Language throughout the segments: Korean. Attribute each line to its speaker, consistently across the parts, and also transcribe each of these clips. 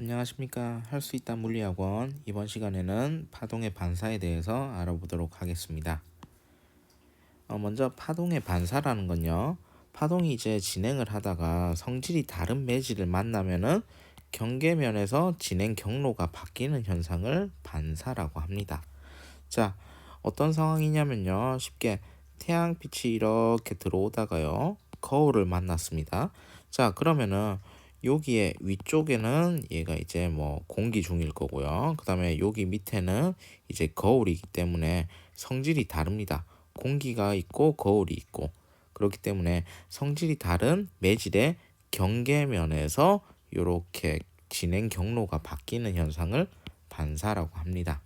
Speaker 1: 안녕하십니까. 할 수 있다 물리학원. 이번 시간에는 파동의 반사에 대해서 알아보도록 하겠습니다. 먼저 파동의 반사라는 건요. 파동이 이제 진행을 하다가 성질이 다른 매질을 만나면은 경계면에서 진행 경로가 바뀌는 현상을 반사라고 합니다. 자, 어떤 상황이냐면요. 쉽게 태양빛이 이렇게 들어오다가요. 거울을 만났습니다. 자, 그러면은 여기에 위쪽에는 얘가 이제 뭐 공기 중일 거고요. 그 다음에 여기 밑에는 이제 거울이기 때문에 성질이 다릅니다. 공기가 있고 거울이 있고 그렇기 때문에 성질이 다른 매질의 경계면에서 이렇게 진행 경로가 바뀌는 현상을 반사라고 합니다.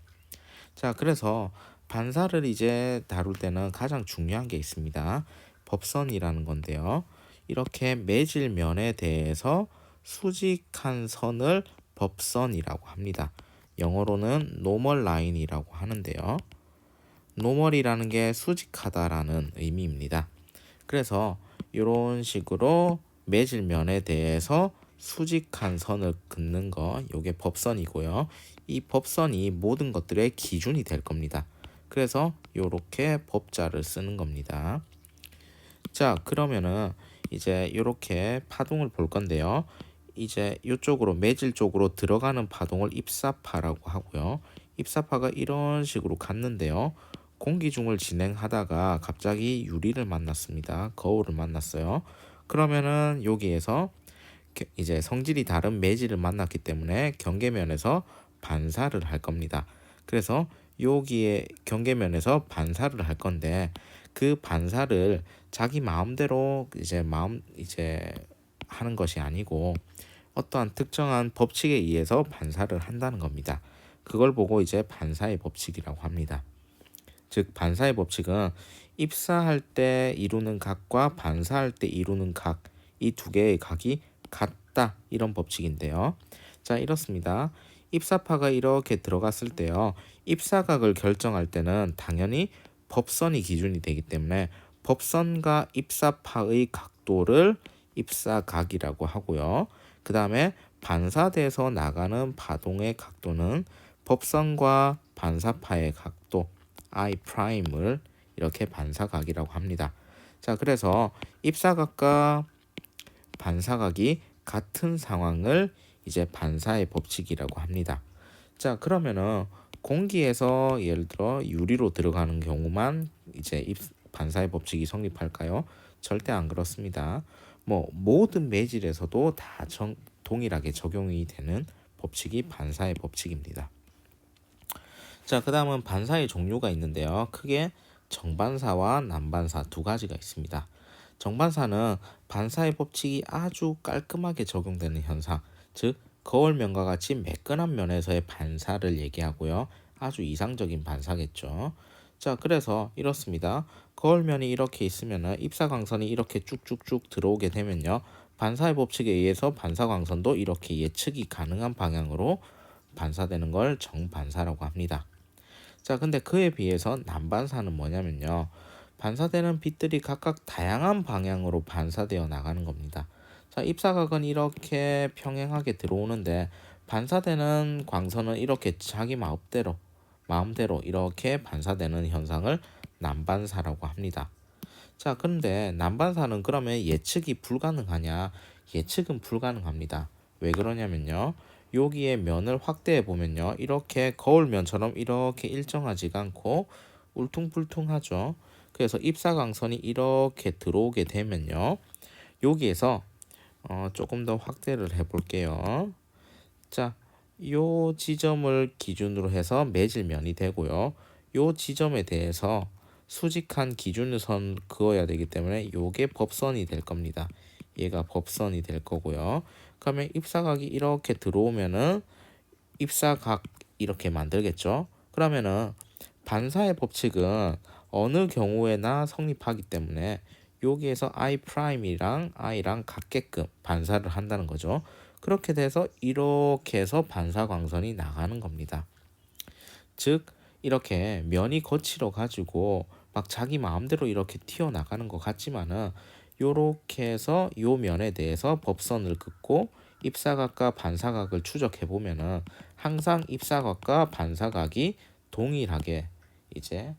Speaker 1: 자, 그래서 반사를 이제 다룰 때는 가장 중요한 게 있습니다. 법선이라는 건데요. 이렇게 매질면에 대해서 수직한 선을 법선이라고 합니다. 영어로는 노멀 라인이라고 하는데요. 노멀이라는 게 수직하다라는 의미입니다. 그래서 이런 식으로 매질면에 대해서 수직한 선을 긋는 거, 이게 법선이고요. 이 법선이 모든 것들의 기준이 될 겁니다. 그래서 이렇게 법자를 쓰는 겁니다. 자, 그러면은 이제 이렇게 파동을 볼 건데요. 이제 이쪽으로 매질 쪽으로 들어가는 파동을 입사파라고 하고요. 입사파가 이런 식으로 갔는데요. 공기중을 진행하다가 갑자기 유리를 만났습니다. 거울을 만났어요. 그러면은 여기에서 이제 성질이 다른 매질을 만났기 때문에 경계면에서 반사를 할 겁니다. 그래서 여기에 경계면에서 반사를 할 건데 그 반사를 자기 마음대로 이제 하는 것이 아니고 어떠한 특정한 법칙에 의해서 반사를 한다는 겁니다. 그걸 보고 이제 반사의 법칙이라고 합니다. 즉 반사의 법칙은 입사할 때 이루는 각과 반사할 때 이루는 각, 이 두 개의 각이 같다, 이런 법칙인데요. 자, 이렇습니다. 입사파가 이렇게 들어갔을 때요. 입사각을 결정할 때는 당연히 법선이 기준이 되기 때문에 법선과 입사파의 각도를 입사각이라고 하고요. 그 다음에 반사돼서 나가는 파동의 각도는 법선과 반사파의 각도 I'을 이렇게 반사각이라고 합니다. 자, 그래서 입사각과 반사각이 같은 상황을 이제 반사의 법칙이라고 합니다. 자, 그러면은 공기에서 예를 들어 유리로 들어가는 경우만 이제 반사의 법칙이 성립할까요? 절대 안 그렇습니다. 뭐 모든 매질에서도 다 동일하게 적용이 되는 법칙이 반사의 법칙입니다. 자, 그 다음은 반사의 종류가 있는데요. 크게 정반사와 난반사 두 가지가 있습니다. 정반사는 반사의 법칙이 아주 깔끔하게 적용되는 현상, 즉 거울면과 같이 매끈한 면에서의 반사를 얘기하고요. 아주 이상적인 반사겠죠. 자, 그래서 이렇습니다. 거울면이 이렇게 있으면 입사광선이 이렇게 쭉쭉쭉 들어오게 되면요. 반사의 법칙에 의해서 반사광선도 이렇게 예측이 가능한 방향으로 반사되는 걸 정반사라고 합니다. 자, 근데 그에 비해서 난반사는 뭐냐면요. 반사되는 빛들이 각각 다양한 방향으로 반사되어 나가는 겁니다. 자, 입사각은 이렇게 평행하게 들어오는데 반사되는 광선은 이렇게 자기 마음대로 이렇게 반사되는 현상을 난반사라고 합니다. 자, 근데 난반사는 그러면 예측이 불가능하냐? 예측은 불가능합니다. 왜 그러냐면요. 여기에 면을 확대해 보면요. 이렇게 거울면처럼 이렇게 일정하지가 않고 울퉁불퉁하죠. 그래서 입사광선이 이렇게 들어오게 되면요. 여기에서 조금 더 확대를 해 볼게요. 자, 요 지점을 기준으로 해서 매질면이 되고요. 요 지점에 대해서 수직한 기준선 그어야 되기 때문에 요게 법선이 될 겁니다. 얘가 법선이 될 거고요. 그러면 입사각이 이렇게 들어오면은 입사각 이렇게 만들겠죠. 그러면은 반사의 법칙은 어느 경우에나 성립하기 때문에 여기에서 I'이랑 I랑 같게끔 반사를 한다는 거죠. 그렇게 돼서 이렇게 해서 반사광선이 나가는 겁니다. 즉 이렇게 면이 거칠어 가지고 막 자기 마음대로 이렇게 튀어나가는 것 같지만은 요렇게 해서 요 면에 대해서 법선을 긋고 입사각과 반사각을 추적해 보면은 항상 입사각과 반사각이 동일하게 이제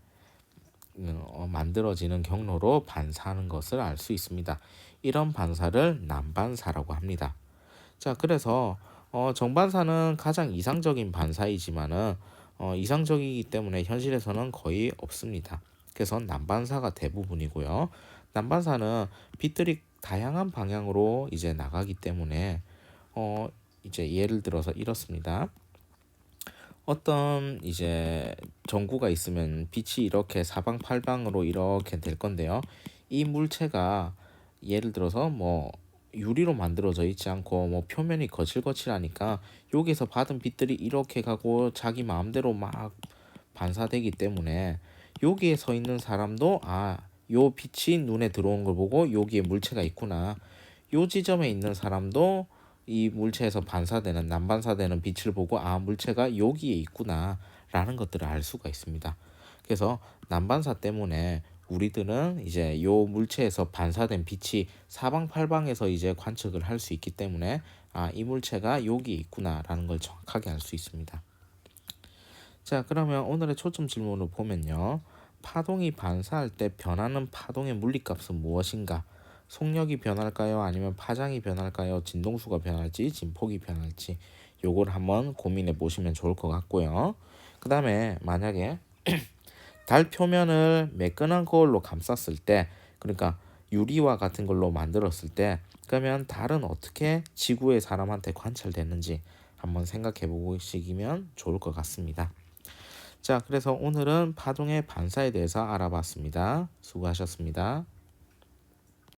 Speaker 1: 만들어지는 경로로 반사하는 것을 알 수 있습니다. 이런 반사를 난반사라고 합니다. 자, 그래서 정반사는 가장 이상적인 반사이지만은 이상적이기 때문에 현실에서는 거의 없습니다. 그래서 난반사가 대부분이고요. 난반사는 빛들이 다양한 방향으로 이제 나가기 때문에 이제 예를 들어서 이렇습니다. 어떤 이제 전구가 있으면 빛이 이렇게 사방팔방으로 이렇게 될 건데요. 이 물체가 예를 들어서 뭐 유리로 만들어져 있지 않고 뭐 표면이 거칠거칠하니까 여기서 받은 빛들이 이렇게 가고 자기 마음대로 막 반사되기 때문에 여기에 서 있는 사람도 요 빛이 눈에 들어온 걸 보고 여기에 물체가 있구나. 요 지점에 있는 사람도 이 물체에서 반사되는 난반사되는 빛을 보고 물체가 여기에 있구나 라는 것들을 알 수가 있습니다. 그래서 난반사 때문에 우리들은 이제 요 물체에서 반사된 빛이 사방팔방에서 이제 관측을 할 수 있기 때문에 이 물체가 여기 있구나라는 걸 정확하게 알 수 있습니다. 자, 그러면 오늘의 초점 질문을 보면요. 파동이 반사할 때 변하는 파동의 물리값은 무엇인가? 속력이 변할까요? 아니면 파장이 변할까요? 진동수가 변할지, 진폭이 변할지 요걸 한번 고민해 보시면 좋을 것 같고요. 그 다음에 만약에 달 표면을 매끈한 거울로 감쌌을 때, 그러니까 유리와 같은 걸로 만들었을 때, 그러면 달은 어떻게 지구의 사람한테 관찰되는지 한번 생각해 보시면 좋을 것 같습니다. 자, 그래서 오늘은 파동의 반사에 대해서 알아봤습니다. 수고하셨습니다.